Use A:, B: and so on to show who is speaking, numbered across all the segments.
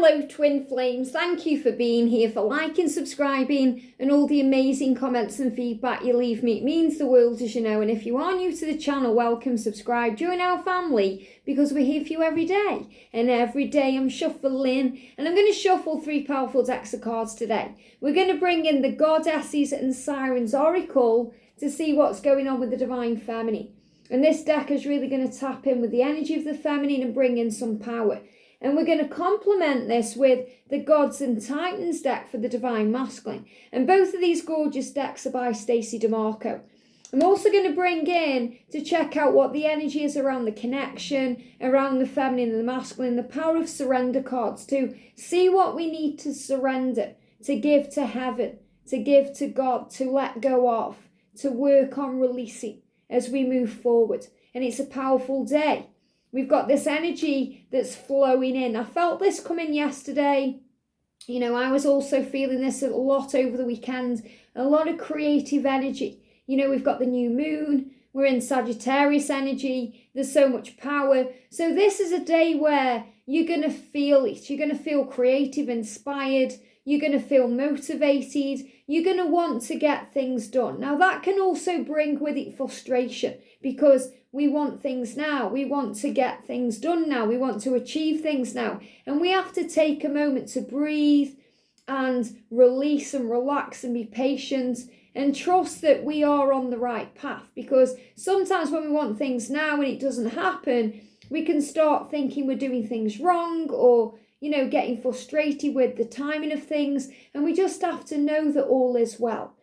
A: Hello twin flames, thank you for being here, for liking, subscribing and all the amazing comments and feedback you leave me. It means the world, as you know, and if you are new to the channel, welcome, subscribe, join our family because we're here for you every day. And every day I'm shuffling and I'm going to shuffle 3 powerful decks of cards today. We're going to bring in the Goddesses and Sirens Oracle to see what's going on with the Divine Feminine. And this deck is really going to tap in with the energy of the feminine and bring in some power. And we're going to complement this with the Gods and Titans deck for the Divine Masculine. And both of these gorgeous decks are by Stacey Demarco. I'm also going to bring in to check out what the energy is around the connection, around the feminine and the masculine, the power of surrender cards, to see what we need to surrender, to give to heaven, to give to God, to let go of, to work on releasing as we move forward. And it's a powerful day. We've got this energy that's flowing in. I felt this come in yesterday. You know, I was also feeling this a lot over the weekend. A lot of creative energy. You know, we've got the new moon. We're in Sagittarius energy. There's so much power. So this is a day where you're going to feel it. You're going to feel creative, inspired. You're going to feel motivated. You're going to want to get things done. Now, that can also bring with it frustration because we want things now. We want to get things done now. We want to achieve things now. And we have to take a moment to breathe and release and relax and be patient and trust that we are on the right path. Because sometimes when we want things now and it doesn't happen, we can start thinking we're doing things wrong or, you know, getting frustrated with the timing of things. And we just have to know that all is well.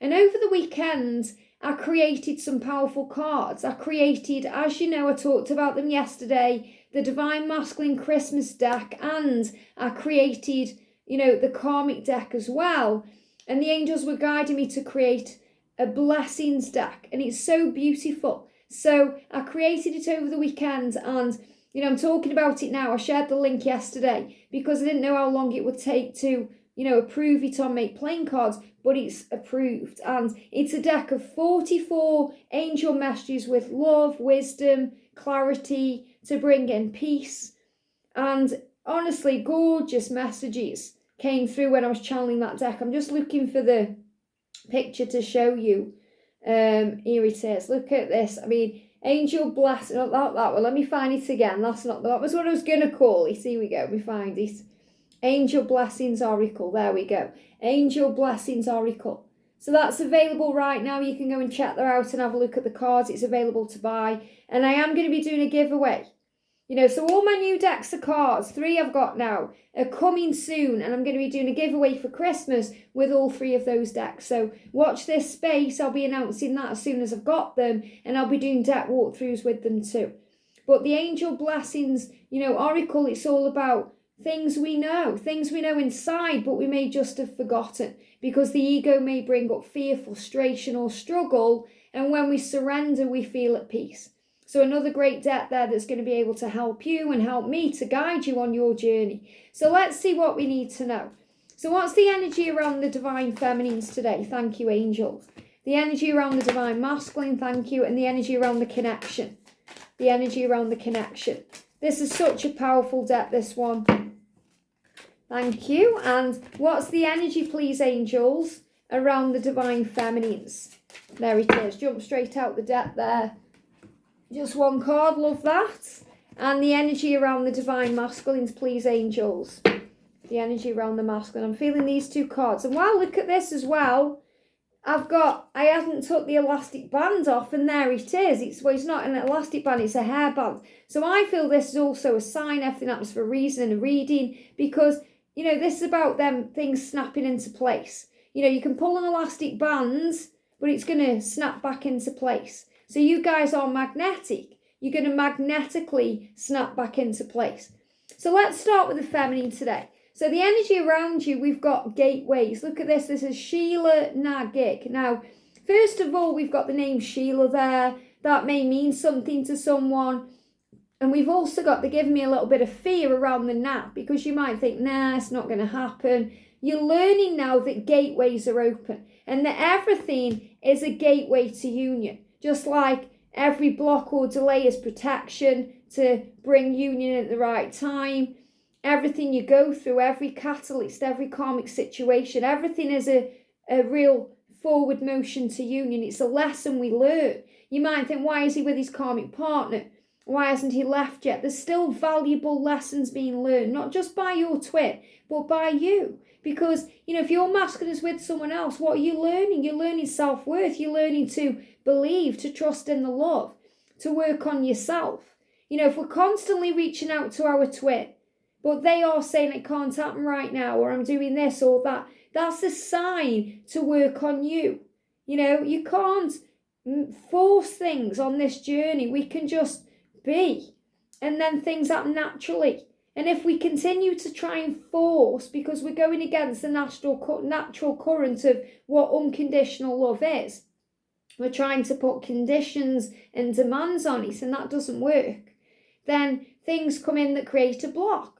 A: And over the weekend, I created some powerful cards. I created, as you know, I talked about them yesterday, the Divine Masculine Christmas deck, and I created, you know, the Karmic deck as well. And the angels were guiding me to create a Blessings deck, and it's so beautiful. So I created it over the weekend, and, you know, I'm talking about it now. I shared the link yesterday because I didn't know how long it would take to, you know, approve it on Make Playing Cards, but it's approved. And it's a deck of 44 angel messages with love, wisdom, clarity to bring in peace. And honestly, gorgeous messages came through when I was channeling that deck. I'm just looking for the picture to show you. Here it is. Look at this. I mean, angel blessing. Not that one. Let me find it again. That was what I was going to call it. Here we go. Let me find it. Angel Blessings Oracle. There we go. Angel Blessings Oracle. So that's available right now. You can go and check that out and have a look at the cards. It's available to buy. And I am going to be doing a giveaway. You know, so all my new decks of cards, 3 I've got now, are coming soon. And I'm going to be doing a giveaway for Christmas with all 3 of those decks. So watch this space. I'll be announcing that as soon as I've got them. And I'll be doing deck walkthroughs with them too. But the Angel Blessings, you know, Oracle, it's all about things we know inside, but we may just have forgotten because the ego may bring up fear, frustration or struggle. And when we surrender, we feel at peace. So another great deck there that's going to be able to help you and help me to guide you on your journey. So let's see what we need to know. So what's the energy around the Divine Feminines today? Thank you, angels. The energy around the Divine Masculine, thank you. And the energy around the connection. The energy around the connection. This is such a powerful deck, this one. Thank you. And what's the energy, please, angels, around the Divine Feminines? There it is. Jump straight out the deck there. Just one card. Love that. And the energy around the Divine Masculines, please, angels. The energy around the masculine. I'm feeling these 2 cards. And wow, look at this as well. I hadn't took the elastic band off, and there it is. It's not an elastic band, it's a hairband. So I feel this is also a sign. Everything happens for a reason and a reading, because, you know, this is about them things snapping into place. You know, you can pull an elastic band, but it's going to snap back into place. So you guys are magnetic. You're going to magnetically snap back into place. So let's start with the feminine today. So the energy around you, we've got gateways. Look at this. This is Sheila Nagik. Now, first of all, we've got the name Sheila there. That may mean something to someone. And we've also got, they're giving me a little bit of fear around the nap, because you might think, nah, it's not going to happen. You're learning now that gateways are open and that everything is a gateway to union. Just like every block or delay is protection to bring union at the right time. everything you go through, every catalyst, every karmic situation, everything is a real forward motion to union. It's a lesson we learn. You might think, why is he with his karmic partner? Why hasn't he left yet? There's still valuable lessons being learned, not just by your twin, but by you. Because, if your masculine is with someone else, what are you learning? You're learning self-worth. You're learning to believe, to trust in the love, to work on yourself. If we're constantly reaching out to our twin, but they are saying it can't happen right now, or I'm doing this or that, that's a sign to work on you. You can't force things on this journey. We can just be, and then things happen naturally. And if we continue to try and force, because we're going against the natural current of what unconditional love is, we're trying to put conditions and demands on it, and that doesn't work, then things come in that create a block.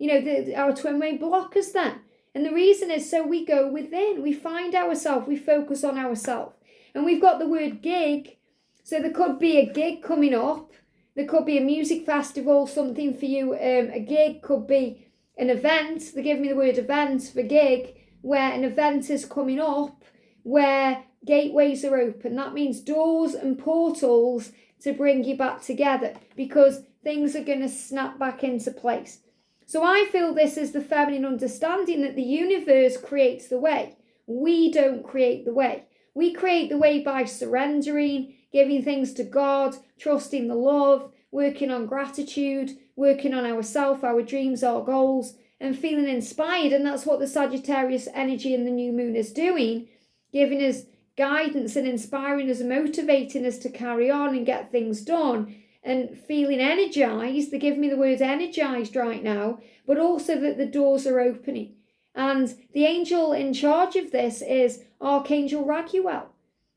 A: Our twin may block us then. And the reason is so we go within, we find ourselves, we focus on ourselves. And we've got the word gig, so there could be a gig coming up. There could be a music festival, something for you. A gig could be an event. They give me the word event for gig, where an event is coming up, where gateways are open. That means doors and portals to bring you back together, because things are going to snap back into place. So I feel this is the feminine understanding that the universe creates the way. We don't create the way. We create the way by surrendering, giving things to God, trusting the love, working on gratitude, working on ourselves, our dreams, our goals, and feeling inspired. And that's what the Sagittarius energy in the new moon is doing, giving us guidance and inspiring us and motivating us to carry on and get things done. And feeling energized, they give me the word energized right now, but also that the doors are opening. And the angel in charge of this is Archangel Raguel.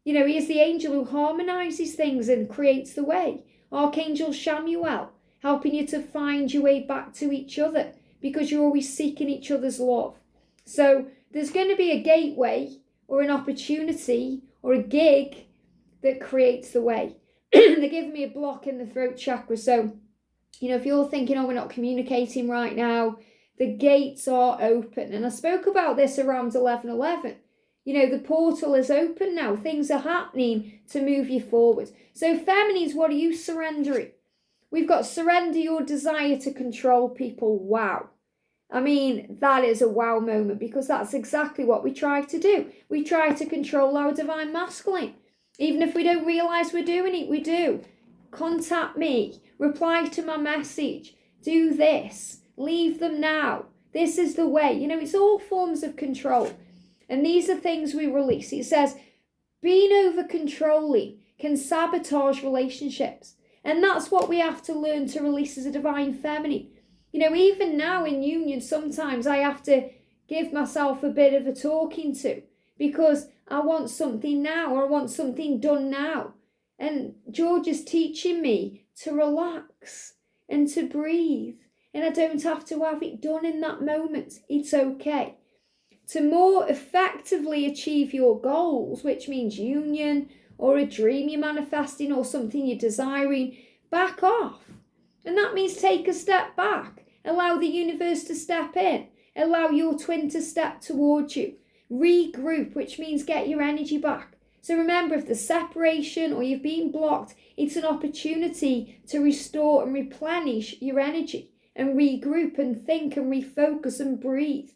A: He is the angel who harmonizes things and creates the way. Archangel Shamuel, helping you to find your way back to each other, because you're always seeking each other's love. So there's going to be a gateway or an opportunity or a gig that creates the way. They're giving me a block in the throat chakra. So, if you're thinking, we're not communicating right now, the gates are open. And I spoke about this around 11:11. The portal is open now. Things are happening to move you forward. So feminines, what are you surrendering? We've got surrender your desire to control people. Wow. That is a wow moment, because that's exactly what we try to do. We try to control our divine masculine. Even if we don't realise we're doing it, we do. Contact me. Reply to my message. Do this. Leave them now. This is the way. It's all forms of control. And these are things we release. It says, being over controlling can sabotage relationships. And that's what we have to learn to release as a divine feminine. Even now in union, sometimes I have to give myself a bit of a talking to, because I want something now, or I want something done now. And George is teaching me to relax and to breathe. And I don't have to have it done in that moment. It's okay. To more effectively achieve your goals, which means union or a dream you're manifesting or something you're desiring, back off. And that means take a step back. Allow the universe to step in. Allow your twin to step towards you. Regroup, which means get your energy back. So remember, if there's separation or you've been blocked, it's an opportunity to restore and replenish your energy and regroup and think and refocus and breathe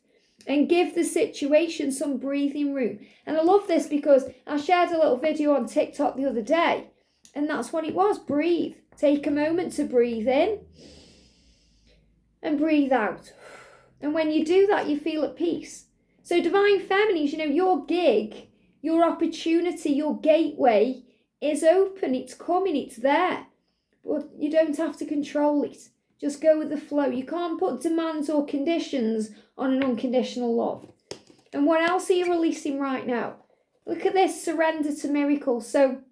A: and give the situation some breathing room. And I love this because I shared a little video on TikTok the other day, and that's what it was. Breathe. Take a moment to breathe in and breathe out. And when you do that, you feel at peace. So divine feminines, your gig, your opportunity, your gateway is open. It's coming. It's there. But you don't have to control it. Just go with the flow. You can't put demands or conditions on an unconditional love. And what else are you releasing right now? Look at this, surrender to miracle. So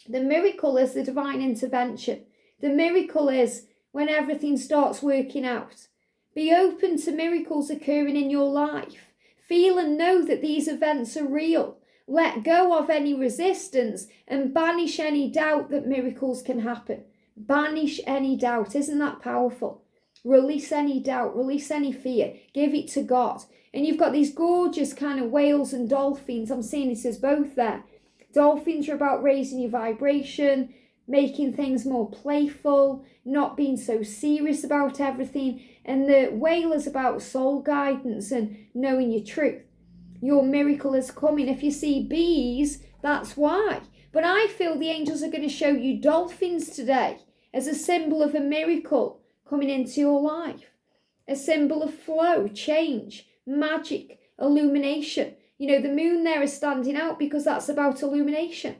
A: the miracle is the divine intervention. The miracle is when everything starts working out. Be open to miracles occurring in your life. Feel and know that these events are real. Let go of any resistance and banish any doubt that miracles can happen. Banish any doubt. Isn't that powerful? Release any doubt, release any fear, give it to God. And you've got these gorgeous kind of whales and dolphins. I'm seeing it as both there. Dolphins are about raising your vibration, making things more playful, not being so serious about everything. And the whale is about soul guidance and knowing your truth. Your miracle is coming. If you see bees, that's why. But I feel the angels are going to show you dolphins today as a symbol of a miracle coming into your life. A symbol of flow, change, magic, illumination. You know, the moon there is standing out because that's about illumination.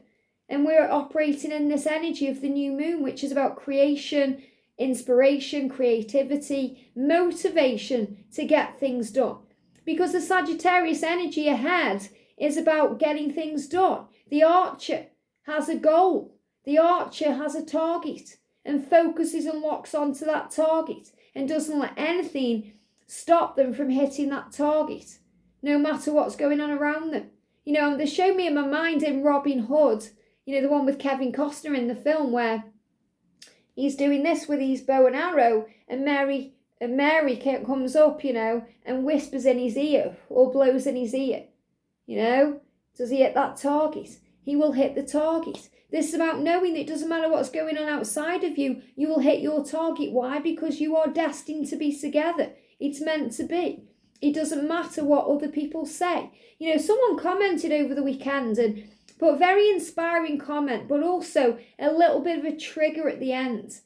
A: And we're operating in this energy of the new moon, which is about creation, inspiration, creativity, motivation to get things done. Because the Sagittarius energy ahead is about getting things done. The archer has a goal. The archer has a target and focuses and locks onto that target and doesn't let anything stop them from hitting that target, no matter what's going on around them. You know, they show me in my mind in Robin Hood, you know, the one with Kevin Costner in the film where he's doing this with his bow and arrow and Mary comes up, you know, and whispers in his ear or blows in his ear. You know, does he hit that target? He will hit the target. This is about knowing that it doesn't matter what's going on outside of you, you will hit your target. Why? Because you are destined to be together. It's meant to be. It doesn't matter what other people say. You know, someone commented over the weekend and put a very inspiring comment, but also a little bit of a trigger at the end,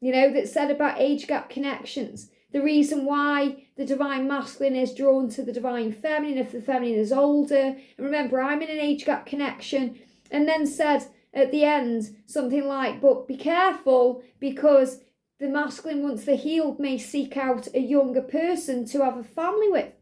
A: you know, that said about age gap connections. The reason why the divine masculine is drawn to the divine feminine if the feminine is older. And remember, I'm in an age gap connection. And then said at the end something like, but be careful because the masculine, once they're healed, may seek out a younger person to have a family with.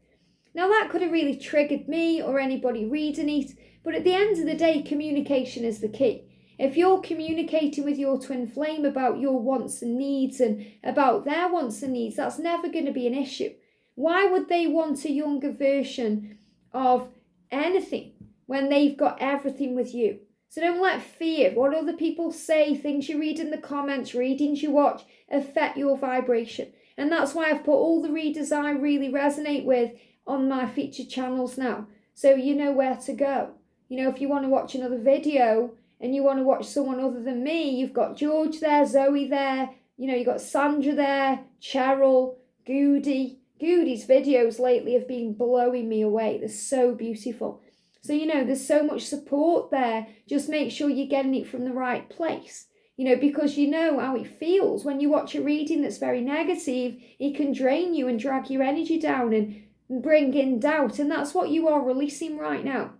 A: Now that could have really triggered me or anybody reading it. But at the end of the day, communication is the key. If you're communicating with your twin flame about your wants and needs and about their wants and needs, that's never going to be an issue. Why would they want a younger version of anything when they've got everything with you? So don't let fear, what other people say, things you read in the comments, readings you watch, affect your vibration. And that's why I've put all the readers I really resonate with on my featured channels now. So you know where to go. You know, if you want to watch another video and you want to watch someone other than me, you've got George there, Zoe there, you know, you've got Sandra there, Cheryl, Goody. Goody's videos lately have been blowing me away. They're so beautiful. So, you know, there's so much support there. Just make sure you're getting it from the right place. You know, because you know how it feels when you watch a reading that's very negative. It can drain you and drag your energy down and bring in doubt. And that's what you are releasing right now.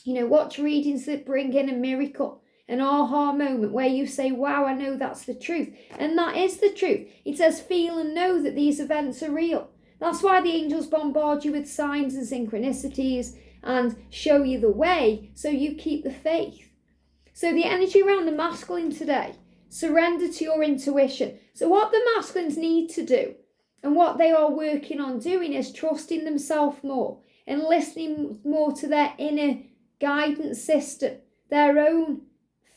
A: You know, watch readings that bring in a miracle, an aha moment where you say, wow, I know that's the truth. And that is the truth. It says, feel and know that these events are real. That's why the angels bombard you with signs and synchronicities and show you the way so you keep the faith. So the energy around the masculine today, surrender to your intuition. So what the masculines need to do and what they are working on doing is trusting themselves more and listening more to their inner guidance system, their own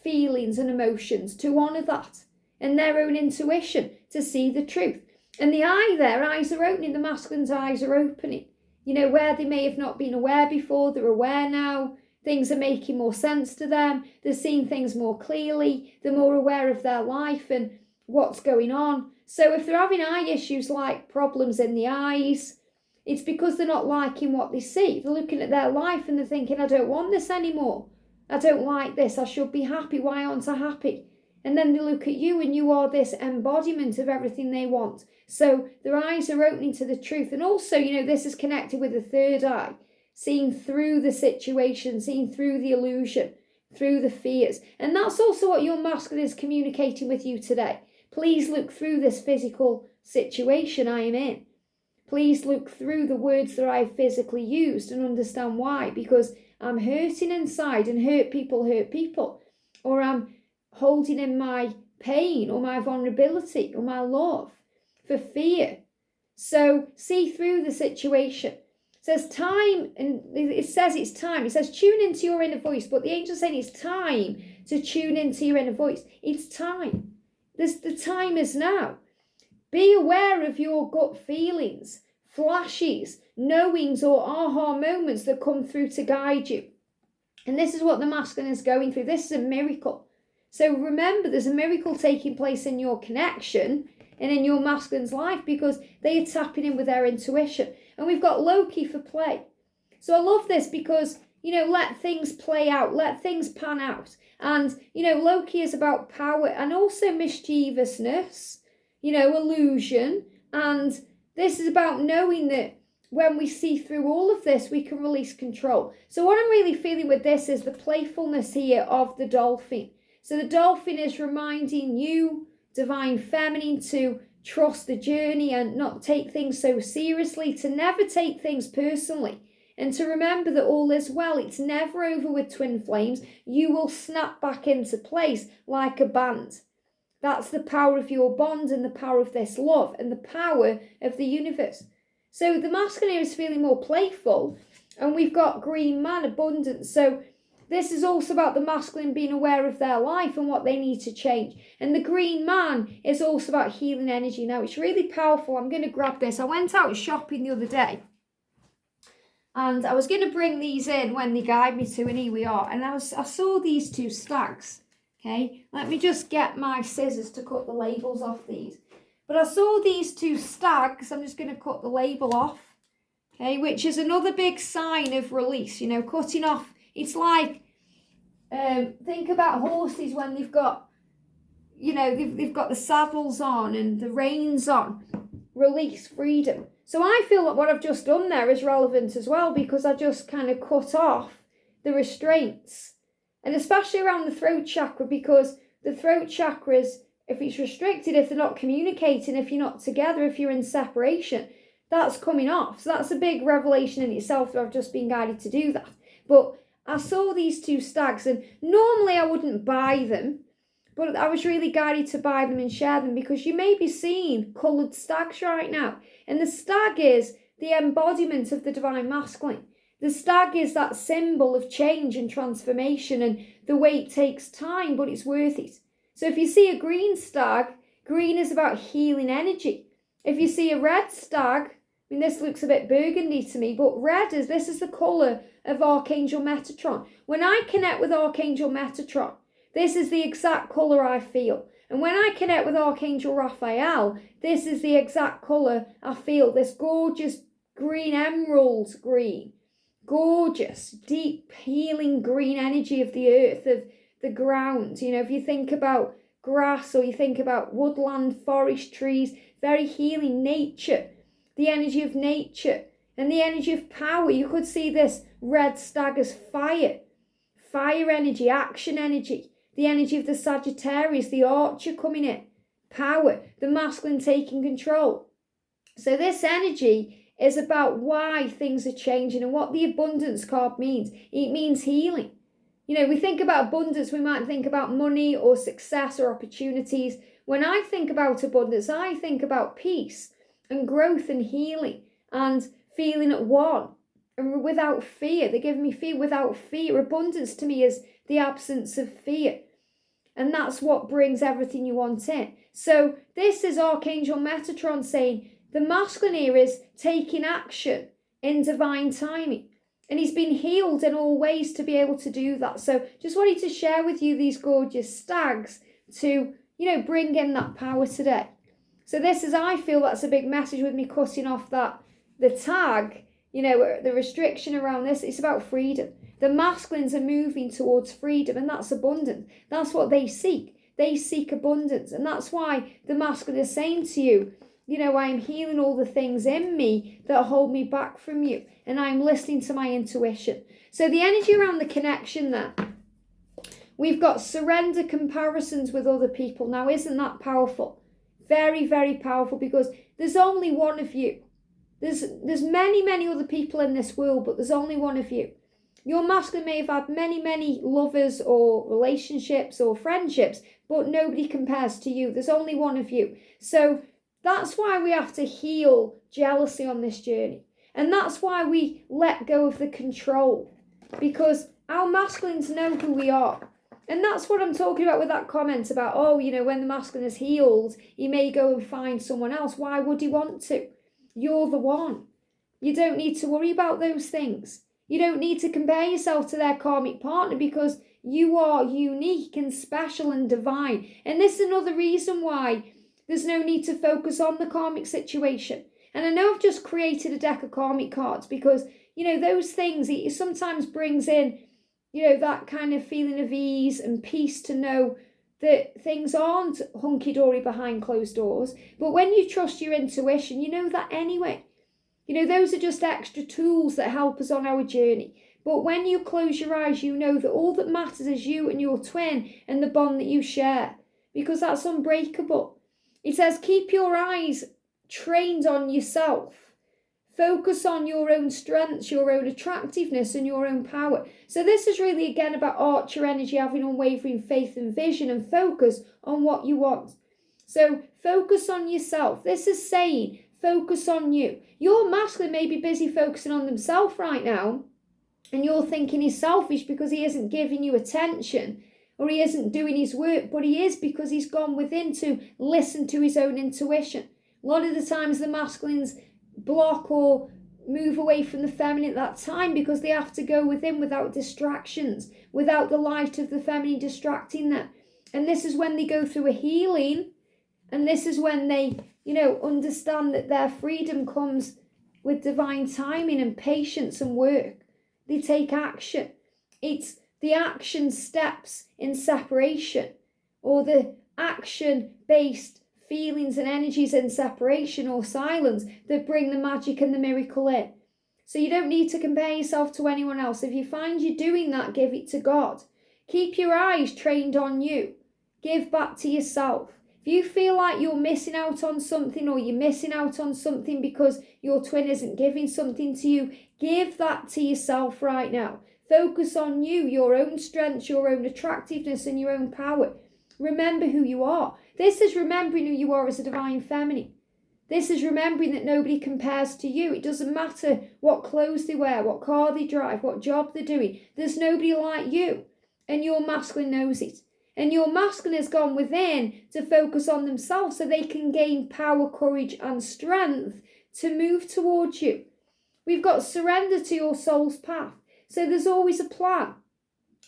A: feelings and emotions, to honour that, and their own intuition to see the truth. And the eyes are opening, the masculine's eyes are opening. You know, where they may have not been aware before, they're aware now. Things are making more sense to them. They're seeing things more clearly. They're more aware of their life and what's going on. So if they're having eye issues like problems in the eyes, it's because they're not liking what they see. They're looking at their life and they're thinking, I don't want this anymore. I don't like this. I should be happy. Why aren't I happy? And then they look at you and you are this embodiment of everything they want. So their eyes are opening to the truth. And also, you know, this is connected with the third eye, seeing through the situation, seeing through the illusion, through the fears. And that's also what your masculine is communicating with you today. Please look through this physical situation I am in. Please look through the words that I've physically used and understand why. Because I'm hurting inside, and hurt people. Or I'm holding in my pain or my vulnerability or my love for fear. So see through the situation. It says time, and it says it's time. It says tune into your inner voice, but the angel's saying it's time to tune into your inner voice. It's time. The time is now. Be aware of your gut feelings, flashes, knowings or aha moments that come through to guide you. And this is what the masculine is going through. This is a miracle. So remember, there's a miracle taking place in your connection and in your masculine's life because they are tapping in with their intuition. And we've got Loki for play. So I love this because, let things play out, let things pan out. And, Loki is about power and also mischievousness, illusion. And this is about knowing that when we see through all of this, we can release control. So what I'm really feeling with this is the playfulness here of the dolphin. So the dolphin is reminding you, divine feminine, to trust the journey and not take things so seriously, to never take things personally, and to remember that all is well. It's never over with twin flames. You will snap back into place like a band. That's the power of your bond and the power of this love and the power of the universe. So the masculine is feeling more playful, and we've got green man, abundance. So this is also about the masculine being aware of their life and what they need to change. And the green man is also about healing energy. Now, it's really powerful. I'm going to grab this. I went out shopping the other day, and I was going to bring these in when they guide me to, and here we are. And I saw these two stags. Okay, let me just get my scissors to cut the labels off these. But I saw these two stags. I'm just going to cut the label off. Okay, which is another big sign of release. Cutting off. It's like, think about horses when they've got, they've got the saddles on and the reins on. Release, freedom. So I feel that what I've just done there is relevant as well, because I just kind of cut off the restraints. And especially around the throat chakra, because the throat chakra is, if it's restricted, if they're not communicating, if you're not together, if you're in separation, that's coming off. So that's a big revelation in itself that I've just been guided to do that. But I saw these two stags, and normally I wouldn't buy them, but I was really guided to buy them and share them, because you may be seeing coloured stags right now. And the stag is the embodiment of the divine masculine. The stag is that symbol of change and transformation, and the wait takes time, but it's worth it. So if you see a green stag, green is about healing energy. If you see a red stag, this looks a bit burgundy to me, but this is the colour of Archangel Metatron. When I connect with Archangel Metatron, this is the exact colour I feel. And when I connect with Archangel Raphael, this is the exact colour I feel. This gorgeous green, emerald green. Gorgeous, deep, healing green energy of the earth, of the ground. If you think about grass or you think about woodland, forest, trees, very healing nature. The energy of nature and the energy of power. You could see this red stag as fire energy, action energy, the energy of the Sagittarius, the archer coming in, power, the masculine taking control. So this energy is about why things are changing and what the abundance card means. It means healing. We think about abundance, we might think about money or success or opportunities. When I think about abundance, I think about peace and growth and healing and feeling at one and without fear. They give me fear without fear. Abundance to me is the absence of fear. And that's what brings everything you want in. So this is Archangel Metatron saying the masculine here is taking action in divine timing. And he's been healed in all ways to be able to do that. So just wanted to share with you these gorgeous stags to, bring in that power today. So this is, I feel that's a big message with me cutting off the tag, the restriction around this. It's about freedom. The masculines are moving towards freedom, and that's abundance. That's what they seek. They seek abundance. And that's why the masculine is saying to you, I'm healing all the things in me that hold me back from you. And I'm listening to my intuition. So the energy around the connection there. We've got surrender comparisons with other people. Now, isn't that powerful? Very, very powerful, because there's only one of you. There's many, many other people in this world, but there's only one of you. Your masculine may have had many, many lovers or relationships or friendships, but nobody compares to you. There's only one of you. So that's why we have to heal jealousy on this journey. And that's why we let go of the control, because our masculines know who we are. And that's what I'm talking about with that comment about, oh, when the masculine is healed, he may go and find someone else. Why would he want to? You're the one. You don't need to worry about those things. You don't need to compare yourself to their karmic partner because you are unique and special and divine. And this is another reason why there's no need to focus on the karmic situation. And I know I've just created a deck of karmic cards because, those things, it sometimes brings in, that kind of feeling of ease and peace to know that things aren't hunky-dory behind closed doors. But when you trust your intuition, you know that anyway. Those are just extra tools that help us on our journey. But when you close your eyes, you know that all that matters is you and your twin and the bond that you share, because that's unbreakable. It says, keep your eyes trained on yourself. Focus on your own strengths, your own attractiveness, and your own power. So this is really, again, about Archer energy, having unwavering faith and vision and focus on what you want. So focus on yourself. This is saying, focus on you. Your masculine may be busy focusing on themselves right now, and you're thinking he's selfish because he isn't giving you attention or he isn't doing his work, but he is because he's gone within to listen to his own intuition. A lot of the times the masculines block or move away from the feminine at that time because they have to go within without distractions, without the light of the feminine distracting them. And this is when they go through a healing, and this is when they understand that their freedom comes with divine timing and patience and work. They take action. It's the action steps in separation, or the action-based feelings and energies in separation or silence that bring the magic and the miracle in. So you don't need to compare yourself to anyone else. If you find you're doing that, give it to God. Keep your eyes trained on you. Give back to yourself. If you feel like you're missing out on something, or you're missing out on something because your twin isn't giving something to you, give that to yourself right now. Focus on you, your own strengths, your own attractiveness, and your own power. Remember who you are. This is remembering who you are as a divine feminine. This is remembering that nobody compares to you. It doesn't matter what clothes they wear, what car they drive, what job they're doing. There's nobody like you. And your masculine knows it. And your masculine has gone within to focus on themselves so they can gain power, courage, and strength to move towards you. We've got surrender to your soul's path. So there's always a plan.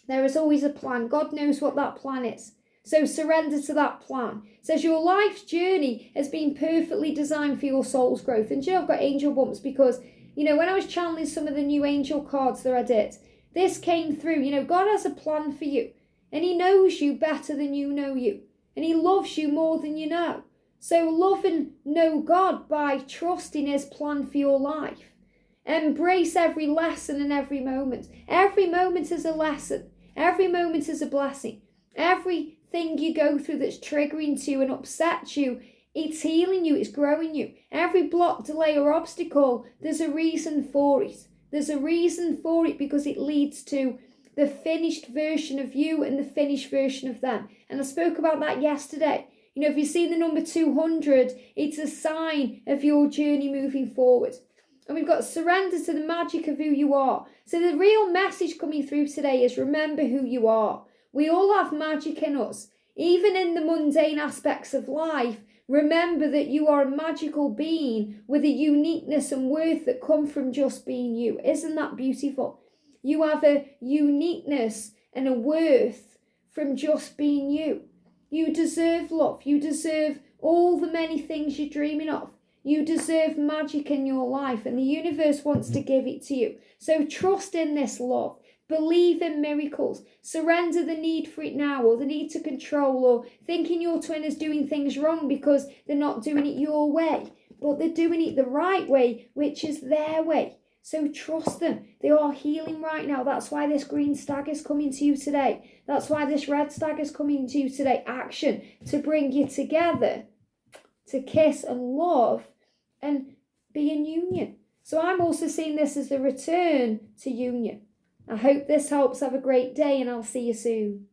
A: There is always a plan. God knows what that plan is. So surrender to that plan. It says your life's journey has been perfectly designed for your soul's growth. And I've got angel bumps because, when I was channeling some of the new angel cards that I did, this came through. God has a plan for you. And he knows you better than you know you. And he loves you more than you know. So love and know God by trusting his plan for your life. Embrace every lesson and every moment. Every moment is a lesson. Every moment is a blessing. Everything you go through that's triggering to you and upsets you, it's healing you, it's growing you. Every block, delay or obstacle, there's a reason for it. There's a reason for it because it leads to the finished version of you and the finished version of them. And I spoke about that yesterday. If you see the number 200, it's a sign of your journey moving forward. And we've got surrender to the magic of who you are. So the real message coming through today is remember who you are. We all have magic in us. Even in the mundane aspects of life, remember that you are a magical being with a uniqueness and worth that come from just being you. Isn't that beautiful? You have a uniqueness and a worth from just being you. You deserve love. You deserve all the many things you're dreaming of. You deserve magic in your life, and the universe wants to give it to you. So trust in this love. Believe in miracles. Surrender the need for it now, or the need to control, or thinking your twin is doing things wrong because they're not doing it your way. But they're doing it the right way, which is their way. So trust them. They are healing right now. That's why this green stag is coming to you today. That's why this red stag is coming to you today. Action to bring you together, to kiss and love and be in union. So I'm also seeing this as the return to union. I hope this helps. Have a great day, and I'll see you soon.